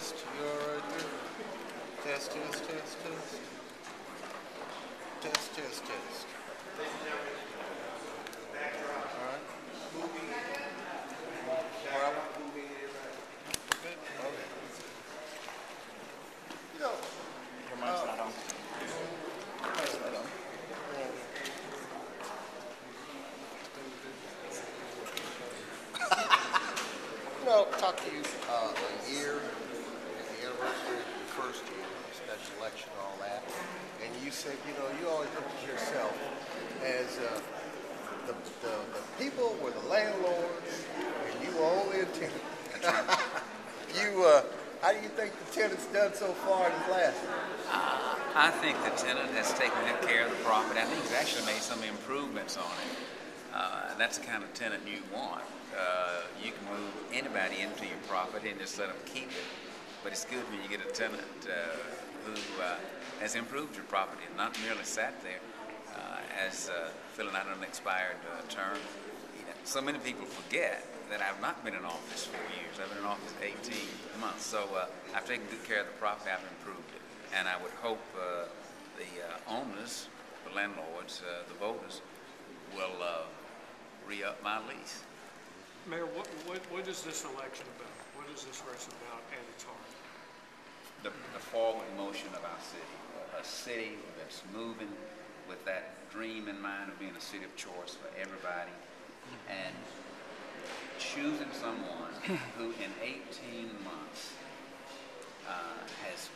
test. You all right there? Test, test, test, test. Test, test, test. All right. Problem? Okay. Okay. You know, Mine's not on. mine's not on. You know, talk to you a year at the anniversary of your first year, special election, all that, and you said, you know, you always looked at yourself as the people were the landlords, and you were only a tenant. How do you think the tenant's done so far in his last year? I think the tenant has taken good care of the property. I think he's actually made some improvements on it. That's the kind of tenant you want. You can move anybody into your property and just let them keep it. But it's good when you get a tenant who has improved your property and not merely sat there as filling out an expired term. You know, so many people forget that I've not been in office 4 years. I've been in office 18 months. So I've taken good care of the property. I've improved it. And I would hope the owners, the landlords, the voters will re-up my lease. Mayor, what is this election about? What is this race about at its heart? The forward motion of our city. A city that's moving with that dream in mind of being a city of choice for everybody. And choosing someone who in 18 months has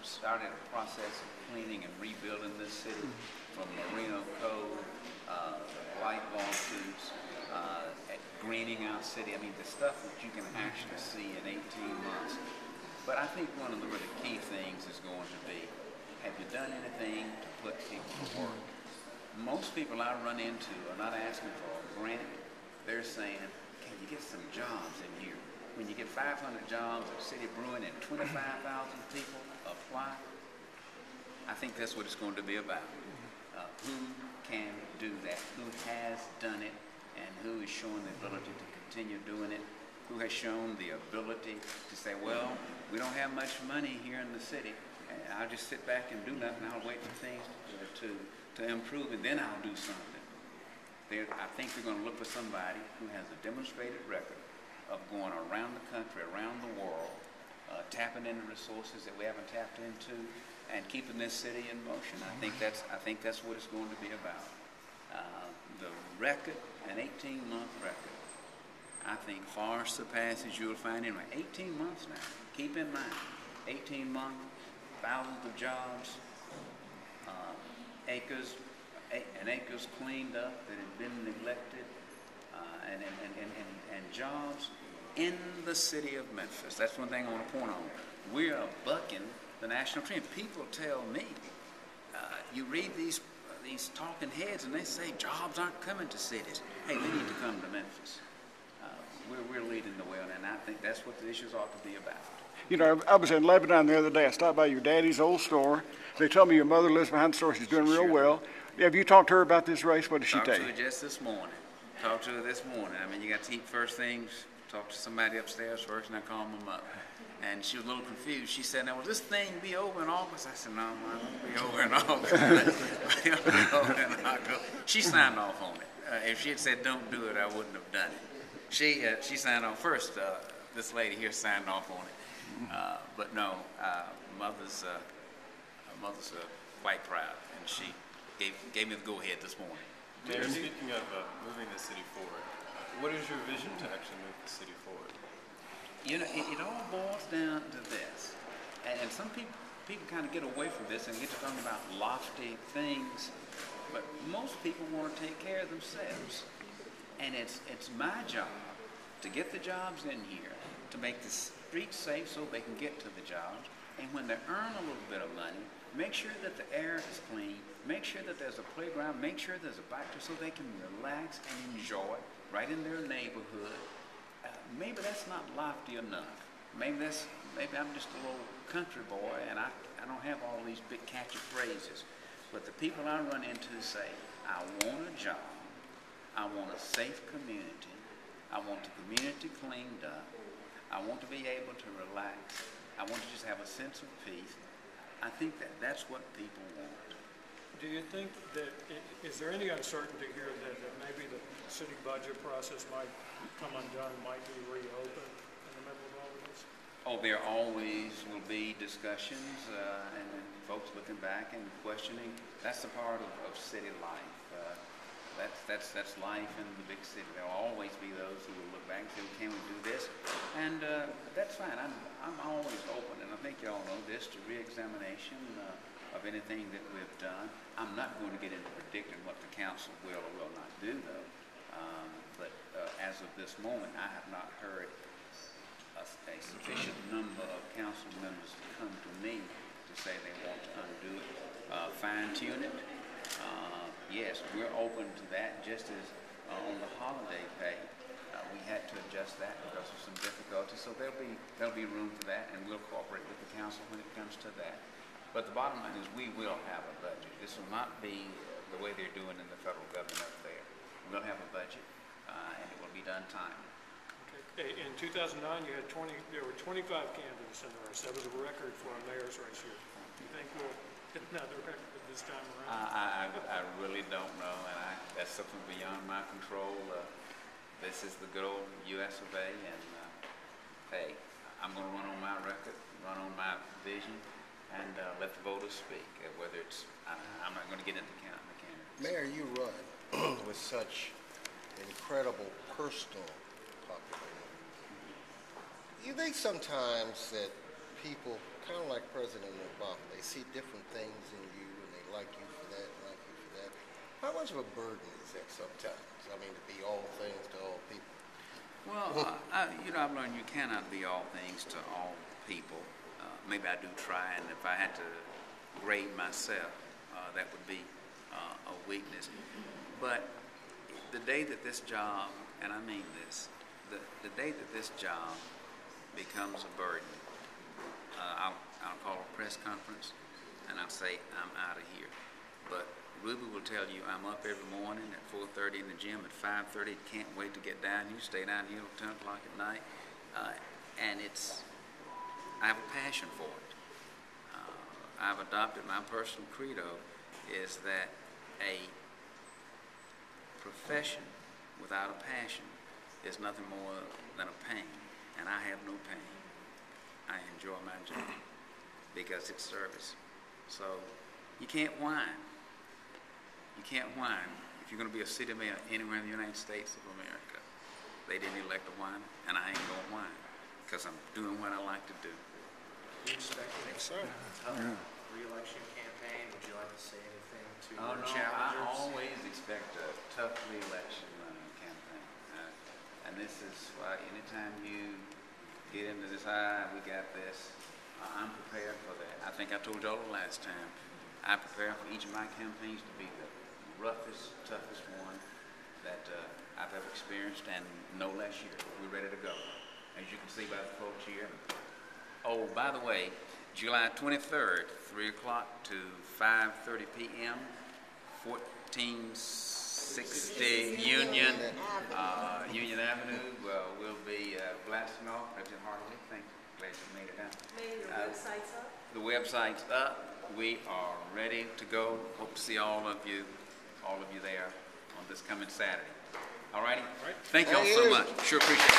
started a process of cleaning and rebuilding this city from Marino Code, light lawsuits, greening our city. I mean, the stuff that you can actually see in 18 months. But I think one of the really key things is going to be, have you done anything to put people to work? Most people I run into are not asking for a grant. They're saying, can you get some jobs in here? When you get 500 jobs at City Brewing and 25,000 people apply, I think that's what it's going to be about. Who can do that? Who has done it? And who is showing the ability to continue doing it? Who has shown the ability to say, well, we don't have much money here in the city. I'll just sit back and do nothing. I'll wait for things to improve, and then I'll do something. I think we're going to look for somebody who has a demonstrated record of going around the country, around the world, tapping into resources that we haven't tapped into, and keeping this city in motion. I think that's what it's going to be about. The record, an 18-month record, I think far surpasses you'll find anyway. 18 months now. Keep in mind, 18 months, thousands of jobs, acres cleaned up that had been neglected, and jobs in the city of Memphis. That's one thing I want to point on. We are bucking the national trend. People tell me, you read these talking heads and they say jobs aren't coming to cities. Hey, they need to come to Memphis. We're leading the way on that, and I think that's what the issues ought to be about. You know, I was in Lebanon the other day. I stopped by your daddy's old store. They told me your mother lives behind the store. She's doing real well. Have you talked to her about this race? What did she tell you? Talked to her just this morning. Talked to her this morning. I mean, you got to eat first things. Talk to somebody upstairs first, and I call them up. And she was a little confused. She said, now, will this thing be over in August? I said, no, it won't be over in August. She signed off on it. If she had said don't do it, I wouldn't have done it. She signed off first. This lady here signed off on it. But no, mother's quite proud, and she gave me the go-ahead this morning. Mayor, speaking of moving the city forward, what is your vision to actually move the city forward? You know, it all boils down to this, and some people kind of get away from this and get to talking about lofty things, but most people want to take care of themselves, and it's my job to get the jobs in here, to make the streets safe so they can get to the jobs, and when they earn a little bit of money, make sure that the air is clean, make sure that there's a playground, make sure there's a bike so they can relax and enjoy right in their neighborhood. Maybe that's not lofty enough. Maybe I'm just a little country boy and I don't have all these big catchy phrases. But the people I run into say, I want a job, I want a safe community, I want the community cleaned up, I want to be able to relax, have a sense of peace. I think that that's what people want. Do you think that, is there any uncertainty here that maybe the city budget process might come undone, might be reopened in the middle of all of this? Oh, there always will be discussions and folks looking back and questioning. That's a part of city life. That's life in the big city. There will always be those who will look back and say, well, can we do this? And that's fine. I'm always open, and I think you all know this, to re-examination of anything that we've done. I'm not going to get into predicting what the council will or will not do, though. But as of this moment, I have not heard a sufficient number of council members to come to me to say they want to undo it, fine-tune it. Yes, we're open to that, just as on the holiday pay, we had to adjust that because of some difficulties. So there'll be room for that, and we'll cooperate with the council when it comes to that. But the bottom line is we will have a budget. This will not be the way they're doing in the federal government up there. We'll have a budget, and it will be done timely. Okay. In 2009, there were 25 candidates in the race. That was a record for a mayor's race here. Do you think we'll hit another record this time around? I really don't know, and that's something beyond my control. This is the good old U.S. of A., and hey, I'm going to run on my record, run on my vision, and let the voters speak. Whether it's, I'm not going to get into counting the candidates. Mayor, you run with such incredible personal popularity. You think sometimes that people, kind of like President Obama, they see different things in you and they like you for that, like you for that. How much of a burden is that sometimes? I mean, to be all things to all people. Well, I've learned you cannot be all things to all people. Maybe I do try, and if I had to grade myself, that would be a weakness. But the day that this job, and I mean this, the day that this job becomes a burden, I'll call a press conference, and I'll say I'm out of here. But Ruby will tell you I'm up every morning at 4:30 in the gym, at 5:30. Can't wait to get down here. Stay down here till 10 o'clock at night, and I have a passion for it. I've adopted my personal credo is that a profession without a passion is nothing more than a pain, and I have no pain. I enjoy my job because it's service. So you can't whine. You can't whine if you're going to be a city mayor anywhere in the United States of America. They didn't elect a whiner, and I ain't going to whine because I'm doing what I like to do. You expecting a tough reelection campaign? Would you like to say anything to your challengers? I always expect a tough reelection campaign. And this is why anytime you get into this, we got this, I'm prepared for that. I think I told y'all the last time, I prepare for each of my campaigns to be the roughest, toughest one that I've ever experienced, and no less year. We're ready to go. As you can see by the folks here. Oh, by the way, July 23rd, 3 o'clock to 5:30 p.m., 1460 Union Avenue. We'll be blasting off. President Hartley, thank you. Glad you made it down. Your website's up? The website's up. We are ready to go. Hope to see all of you there on this coming Saturday. All righty? Thank you all so much. Sure appreciate it.